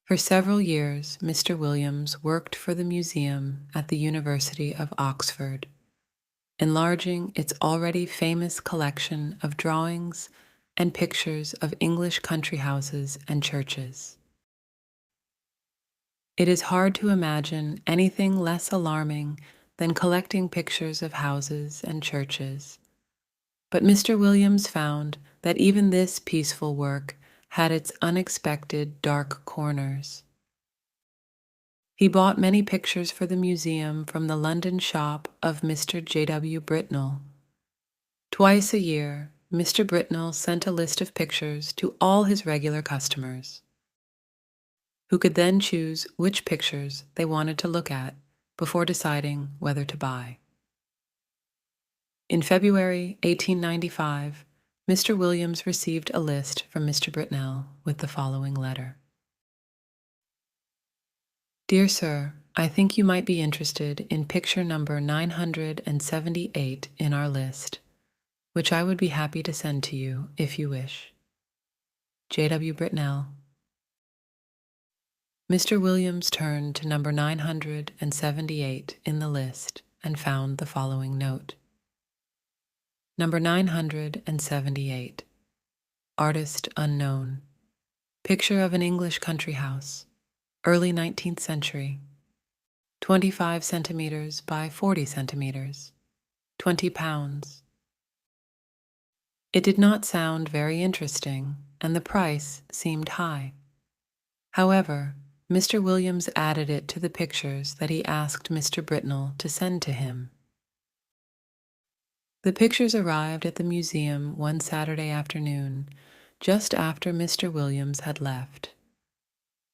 For several years, Mr. Williams worked for the museum at the University of Oxford, enlarging its already famous collection of drawings and pictures of English country houses and churches. It is hard to imagine anything less alarming than collecting pictures of houses and churches, but Mr. Williams found that even this peaceful work had its unexpected dark corners. He bought many pictures for the museum from the London shop of Mr. J.W. Britnell. Twice a year, Mr. Britnell sent a list of pictures to all his regular customers, who could then choose which pictures they wanted to look at before deciding whether to buy. In February 1895, Mr. Williams received a list from Mr. Britnell with the following letter. Dear Sir, I think you might be interested in picture number 978 in our list, which I would be happy to send to you if you wish. J.W. Britnell. Mr. Williams turned to number 978 in the list and found the following note. Number 978. Artist unknown. Picture of an English country house, early 19th century. 25 centimeters by 40 centimeters. 20 pounds. It did not sound very interesting, and the price seemed high. However, Mr. Williams added it to the pictures that he asked Mr. Britnell to send to him. The pictures arrived at the museum one Saturday afternoon, just after Mr. Williams had left.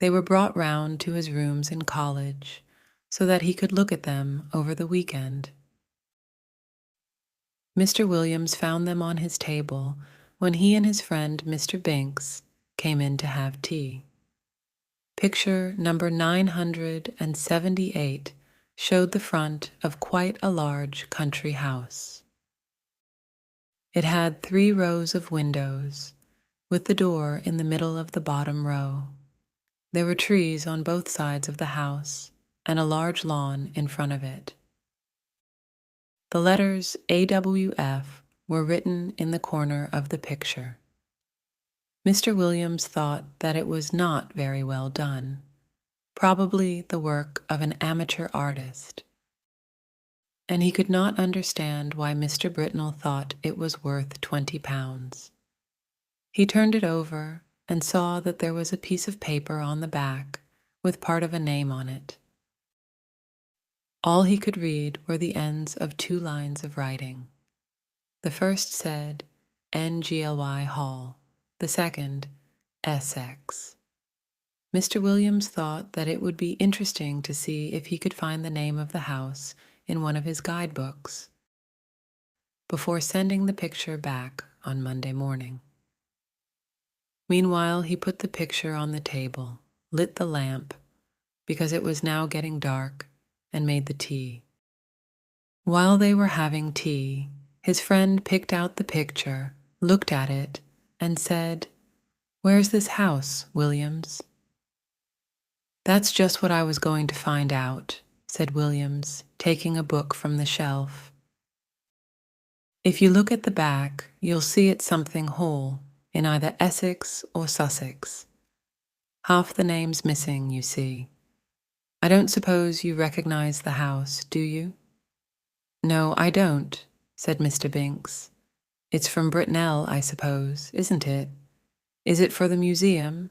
They were brought round to his rooms in college so that he could look at them over the weekend. Mr. Williams found them on his table when he and his friend Mr. Binks came in to have tea. Picture number 978 showed the front of quite a large country house. It had 3 rows of windows, with the door in the middle of the bottom row. There were trees on both sides of the house and a large lawn in front of it. The letters AWF were written in the corner of the picture. Mr. Williams thought that it was not very well done, probably the work of an amateur artist, and he could not understand why Mr. Britnell thought it was worth 20 pounds. He turned it over and saw that there was a piece of paper on the back with part of a name on it. All he could read were the ends of 2 lines of writing. The first said NGLY Hall, the second SX. Mr. Williams thought that it would be interesting to see if he could find the name of the house in one of his guidebooks before sending the picture back on Monday morning. Meanwhile, he put the picture on the table, lit the lamp, because it was now getting dark, and made the tea. While they were having tea, his friend picked out the picture, looked at it, and said, "Where's this house, Williams?" "That's just what I was going to find out," said Williams, taking a book from the shelf. "If you look at the back, you'll see it's something whole, in either Essex or Sussex. Half the name's missing, you see. I don't suppose you recognize the house, do you?" "No, I don't," said Mr. Binks. "It's from Britnell, I suppose, isn't it? Is it for the museum?"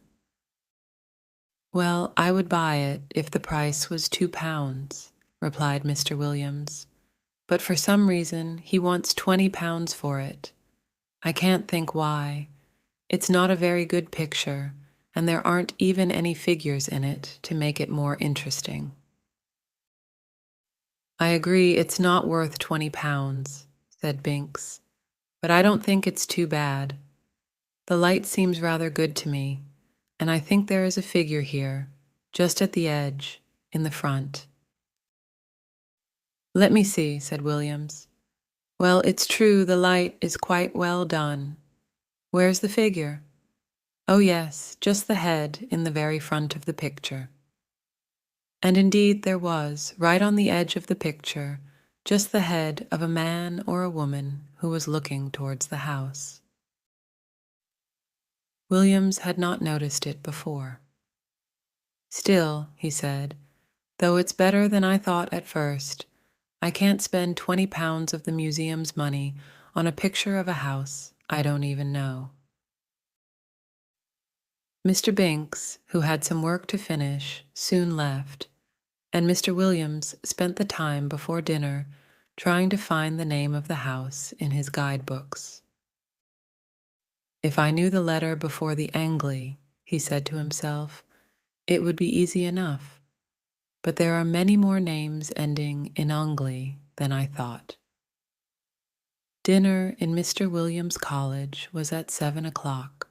"Well, I would buy it if the price was 2 pounds," replied Mr. Williams. "But for some reason he wants 20 pounds for it. I can't think why. It's not a very good picture, and there aren't even any figures in it to make it more interesting." "I agree it's not worth 20 pounds, said Binks, "but I don't think it's too bad. The light seems rather good to me, and I think there is a figure here, just at the edge, in the front." "Let me see," said Williams. "Well, it's true the light is quite well done. Where's the figure?" Oh yes, just the head in the very front of the picture. And indeed there was, right on the edge of the picture, just the head of a man or a woman who was looking towards the house. Williams had not noticed it before. Still, he said, though it's better than I thought at first, I can't spend £20 of the museum's money on a picture of a house I don't even know. Mr. Binks, who had some work to finish, soon left, and Mr. Williams spent the time before dinner trying to find the name of the house in his guidebooks. If I knew the letter before the engliah, he said to himself, it would be easy enough, but there are many more names ending in ongly than I thought. Dinner in Mr. Williams' college was at 7 o'clock,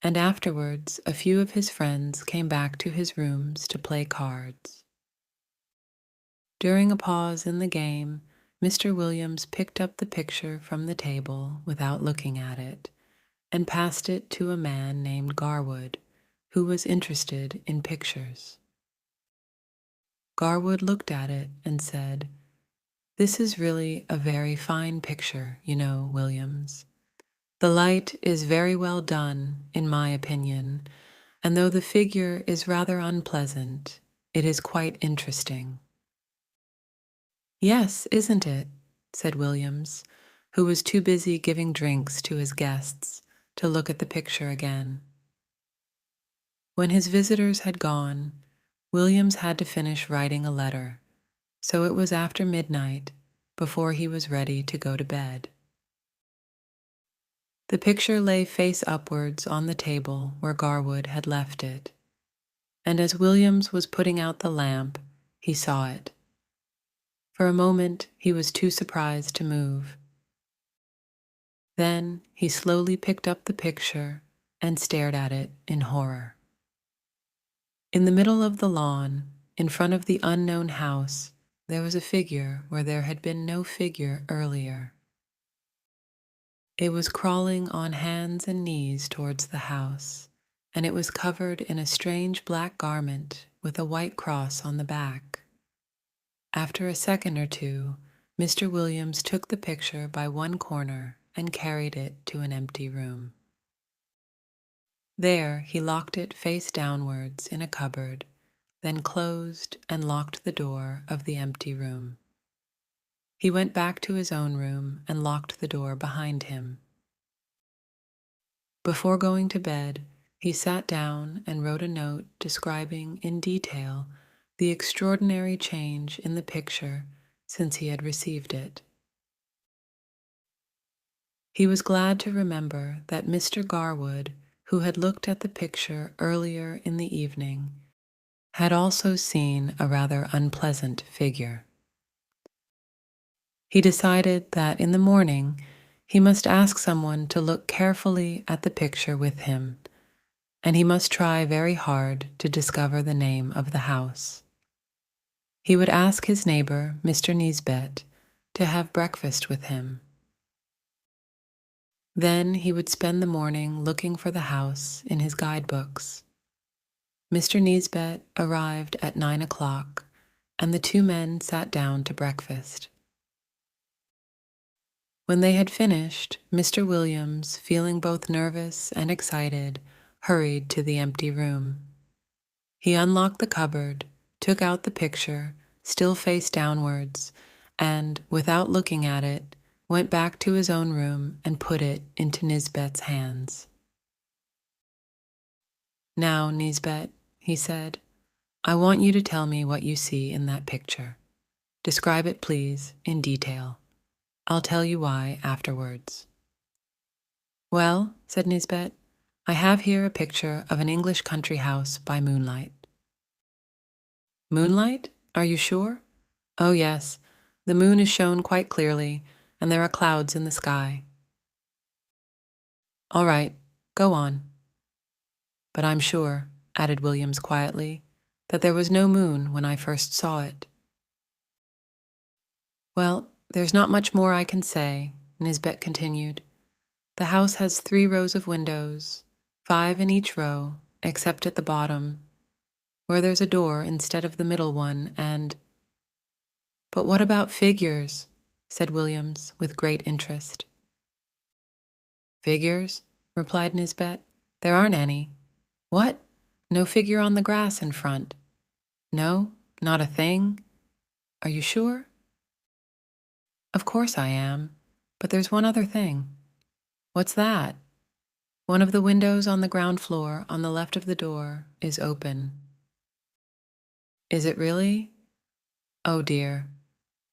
and afterwards a few of his friends came back to his rooms to play cards. During a pause in the game, Mr. Williams picked up the picture from the table without looking at it and passed it to a man named Garwood, who was interested in pictures. Garwood looked at it and said, "This is really a very fine picture, you know, Williams. The light is very well done, in my opinion, and though the figure is rather unpleasant, it is quite interesting." "Yes, isn't it?" said Williams, who was too busy giving drinks to his guests to look at the picture again. When his visitors had gone, Williams had to finish writing a letter, so it was after midnight before he was ready to go to bed. The picture lay face upwards on the table where Garwood had left it, and as Williams was putting out the lamp, he saw it. For a moment he was too surprised to move. Then he slowly picked up the picture and stared at it in horror. In the middle of the lawn, in front of the unknown house, there was a figure where there had been no figure earlier. It was crawling on hands and knees towards the house, and it was covered in a strange black garment with a white cross on the back. After a second or two, Mr. Williams took the picture by one corner and carried it to an empty room. There he locked it face downwards in a cupboard, then closed and locked the door of the empty room. He went back to his own room and locked the door behind him. Before going to bed, he sat down and wrote a note describing in detail the extraordinary change in the picture since he had received it. He was glad to remember that Mr. Garwood, who had looked at the picture earlier in the evening, had also seen a rather unpleasant figure. He decided that in the morning he must ask someone to look carefully at the picture with him, and he must try very hard to discover the name of the house. He would ask his neighbor, Mr. Nisbet, to have breakfast with him. Then he would spend the morning looking for the house in his guidebooks. Mr. Nisbet arrived at 9 o'clock, and the two men sat down to breakfast. When they had finished, Mr. Williams, feeling both nervous and excited, hurried to the empty room. He unlocked the cupboard, took out the picture, still face downwards, and, without looking at it, went back to his own room and put it into Nisbet's hands. "Now, Nisbet," he said, "I want you to tell me what you see in that picture. Describe it, please, in detail. I'll tell you why afterwards." "Well," said Nisbet, "I have here a picture of an English country house by moonlight." "Moonlight? Are you sure?" "Oh, yes. The moon is shown quite clearly, and there are clouds in the sky." "All right, go on." "But I'm sure," added Williams quietly, "that there was no moon when I first saw it." "Well, there's not much more I can say," Nisbet continued. "The house has 3 rows of windows, 5 in each row, except at the bottom, where there's a door instead of the middle one, and— But what about figures? Said Williams with great interest. Figures? Replied Nisbet. There aren't any. What? No figure on the grass in front? No, not a thing? Are you sure? Of course I am, but there's one other thing. What's that? One of the windows on the ground floor on the left of the door is open. Is it really? Oh dear.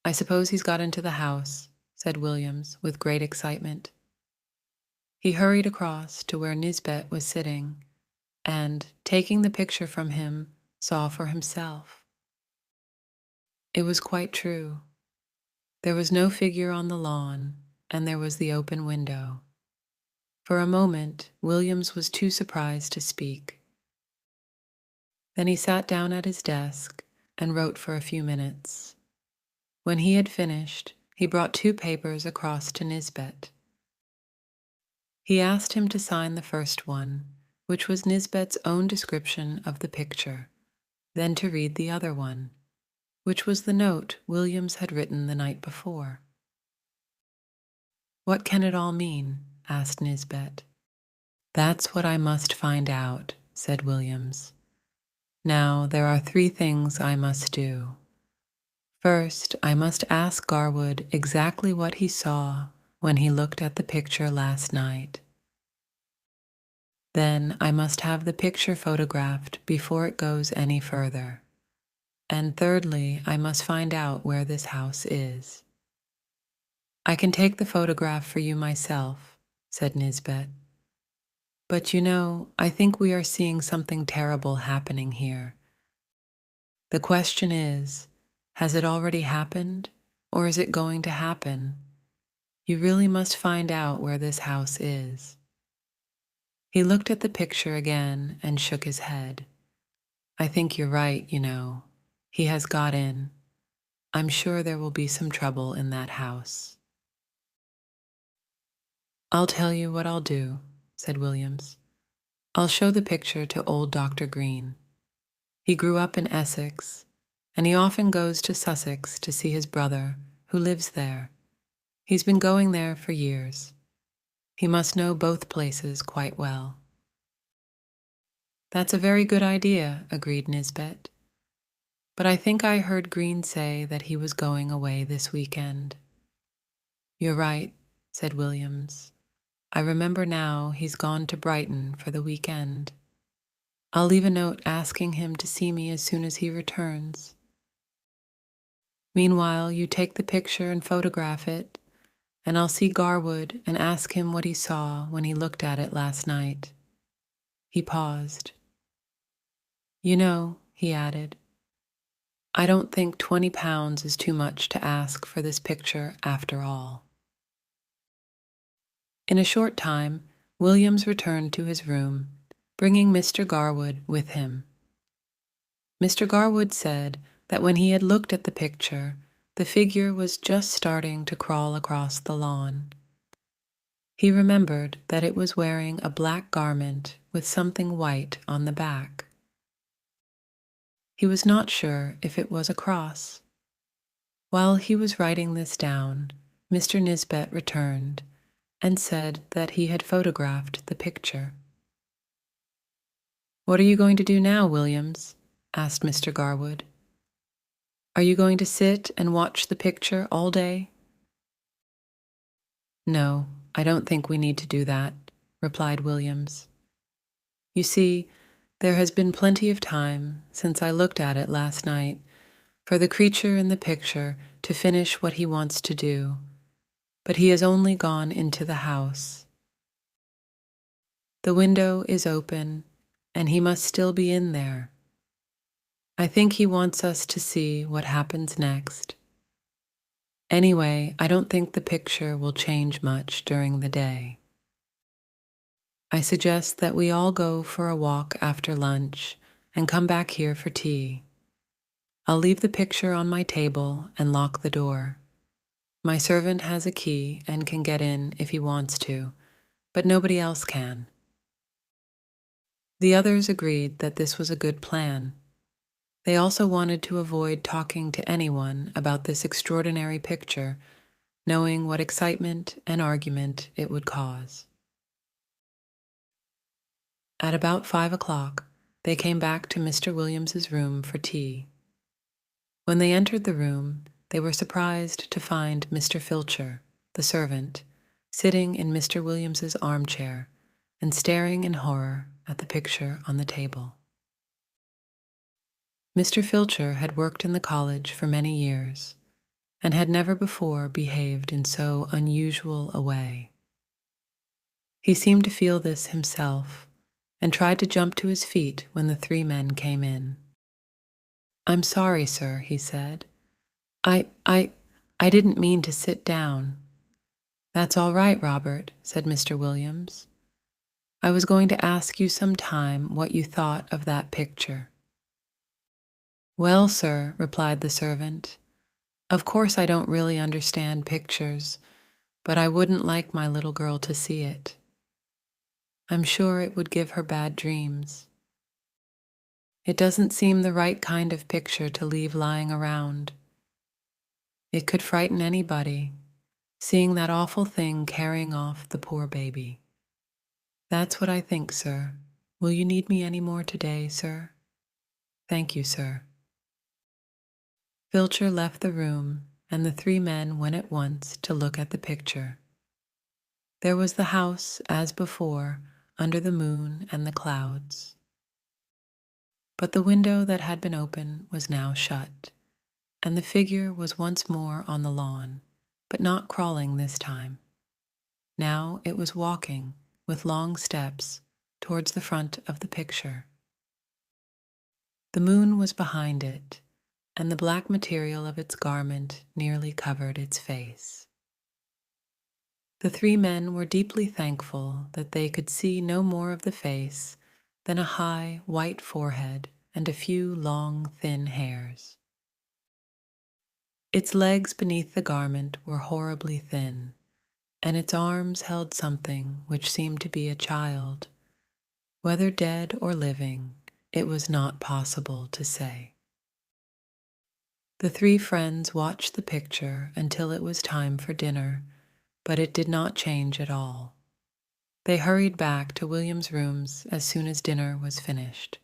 I suppose he's got into the house, said Williams with great excitement. He hurried across to where Nisbet was sitting and, taking the picture from him, saw for himself. It was quite true. There was no figure on the lawn, and there was the open window. For a moment, Williams was too surprised to speak. Then he sat down at his desk and wrote for a few minutes. When he had finished, he brought 2 papers across to Nisbet. He asked him to sign the first one, which was Nisbet's own description of the picture, then to read the other one, which was the note Williams had written the night before. What can it all mean? Asked Nisbet. That's what I must find out, said Williams. Now, there are 3 things I must do. First, I must ask Garwood exactly what he saw when he looked at the picture last night. Then I must have the picture photographed before it goes any further. And thirdly, I must find out where this house is. I can take the photograph for you myself, said Nisbet. But you know, I think we are seeing something terrible happening here. The question is, has it already happened, or is it going to happen? You really must find out where this house is. He looked at the picture again and shook his head. I think you're right, you know. He has got in. I'm sure there will be some trouble in that house. I'll tell you what I'll do, said Williams. I'll show the picture to old Dr. Green. He grew up in Essex, and he often goes to Sussex to see his brother, who lives there. He's been going there for years. He must know both places quite well. That's a very good idea, agreed Nisbet. But I think I heard Green say that he was going away this weekend. You're right, said Williams. I remember now he's gone to Brighton for the weekend. I'll leave a note asking him to see me as soon as he returns. Meanwhile, you take the picture and photograph it, and I'll see Garwood and ask him what he saw when he looked at it last night. He paused. You know, he added, I don't think £20 is too much to ask for this picture after all. In a short time, Williams returned to his room, bringing Mr. Garwood with him. Mr. Garwood said that when he had looked at the picture, the figure was just starting to crawl across the lawn. He remembered that it was wearing a black garment with something white on the back. He was not sure if it was a cross. While he was writing this down, Mr. Nisbet returned and said that he had photographed the picture. What are you going to do now, Williams? Asked Mr. Garwood. Are you going to sit and watch the picture all day? No, I don't think we need to do that, replied Williams. You see, there has been plenty of time since I looked at it last night for the creature in the picture to finish what he wants to do, but he has only gone into the house. The window is open, and he must still be in there. I think he wants us to see what happens next. Anyway, I don't think the picture will change much during the day. I suggest that we all go for a walk after lunch and come back here for tea. I'll leave the picture on my table and lock the door. My servant has a key and can get in if he wants to, but nobody else can. The others agreed that this was a good plan. They also wanted to avoid talking to anyone about this extraordinary picture, knowing what excitement and argument it would cause. At about 5 o'clock, they came back to Mr. Williams's room for tea. When they entered the room, they were surprised to find Mr. Filcher, the servant, sitting in Mr. Williams's armchair and staring in horror at the picture on the table. Mr. Filcher had worked in the college for many years and had never before behaved in so unusual a way. He seemed to feel this himself and tried to jump to his feet when the three men came in. "I'm sorry, sir," he said. I didn't mean to sit down." "That's all right, Robert," said Mr. Williams. "I was going to ask you some time what you thought of that picture." "Well, sir," replied the servant, "of course I don't really understand pictures, but I wouldn't like my little girl to see it. I'm sure it would give her bad dreams. It doesn't seem the right kind of picture to leave lying around. It could frighten anybody, seeing that awful thing carrying off the poor baby. That's what I think, sir. Will you need me any more today, sir?" "Thank you, sir." Filcher left the room, and the three men went at once to look at the picture. There was the house, as before, under the moon and the clouds. But the window that had been open was now shut, and the figure was once more on the lawn, but not crawling this time. Now it was walking, with long steps, towards the front of the picture. The moon was behind it, and the black material of its garment nearly covered its face. The three men were deeply thankful that they could see no more of the face than a high, white forehead and a few long, thin hairs. Its legs beneath the garment were horribly thin, and its arms held something which seemed to be a child. Whether dead or living, it was not possible to say. The three friends watched the picture until it was time for dinner, but it did not change at all. They hurried back to William's rooms as soon as dinner was finished.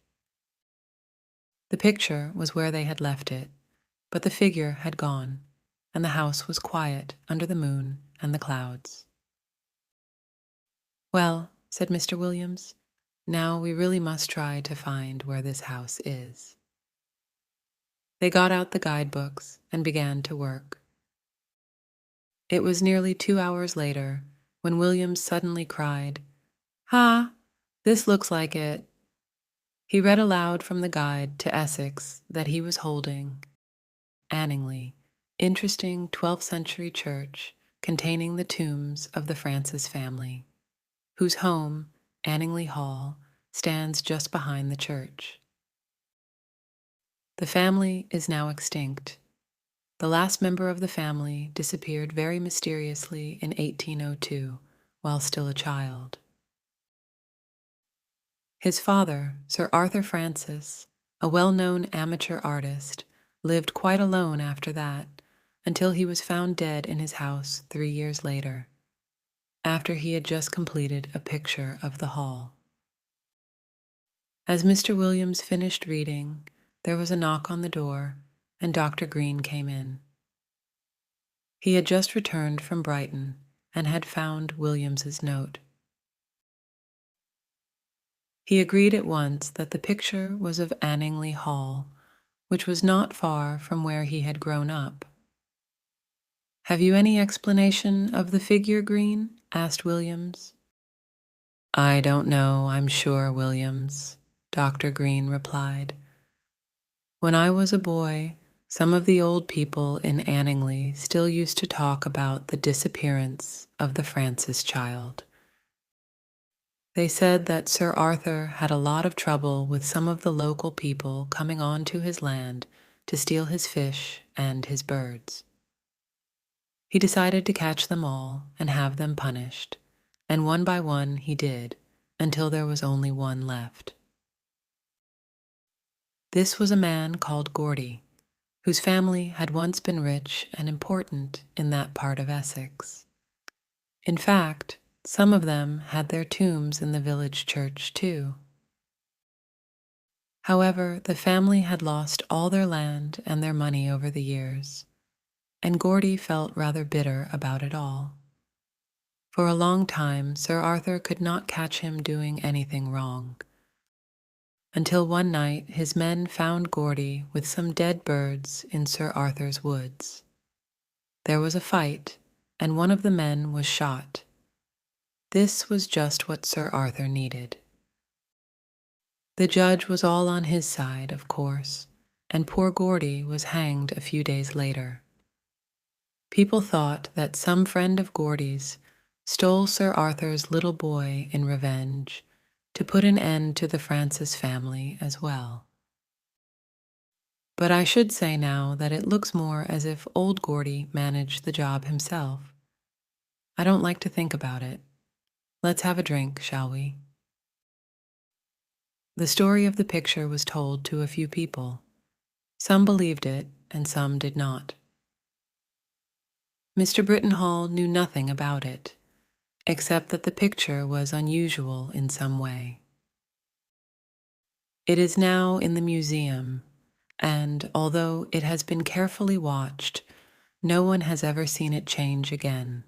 The picture was where they had left it, but the figure had gone, and the house was quiet under the moon and the clouds. "Well," said Mr. Williams, "now we really must try to find where this house is." They got out the guidebooks and began to work. It was nearly 2 hours later when Williams suddenly cried, "Ha! This looks like it." He read aloud from the guide to Essex that he was holding Anningley, interesting 12th century church containing the tombs of the Francis family, whose home, Anningley Hall, stands just behind the church. The family is now extinct. The last member of the family disappeared very mysteriously in 1802 while still a child. His father, Sir Arthur Francis, a well-known amateur artist, lived quite alone after that until he was found dead in his house 3 years later, after he had just completed a picture of the hall. As Mr. Williams finished reading, there was a knock on the door, and Dr. Green came in. He had just returned from Brighton and had found Williams's note. He agreed at once that the picture was of Anningley Hall, which was not far from where he had grown up. "Have you any explanation of the figure, Green?" asked Williams. "I don't know, I'm sure, Williams," Dr. Green replied. "When I was a boy, some of the old people in Anningley still used to talk about the disappearance of the Francis child. They said that Sir Arthur had a lot of trouble with some of the local people coming on to his land to steal his fish and his birds. He decided to catch them all and have them punished, and one by one he did, until there was only one left. This was a man called Geordie, whose family had once been rich and important in that part of Essex. In fact, some of them had their tombs in the village church too. However, the family had lost all their land and their money over the years, and Geordie felt rather bitter about it all. For a long time, Sir Arthur could not catch him doing anything wrong, until one night his men found Geordie with some dead birds in Sir Arthur's woods. There was a fight, and one of the men was shot. This was just what Sir Arthur needed. The judge was all on his side, of course, and poor Geordie was hanged a few days later. People thought that some friend of Geordie's stole Sir Arthur's little boy in revenge to put an end to the Francis family as well. But I should say now that it looks more as if old Geordie managed the job himself. I don't like to think about it. Let's have a drink, shall we? The story of the picture was told to a few people. Some believed it, and some did not. Mr. Brittenhall knew nothing about it, except that the picture was unusual in some way. It is now in the museum, and although it has been carefully watched, no one has ever seen it change again.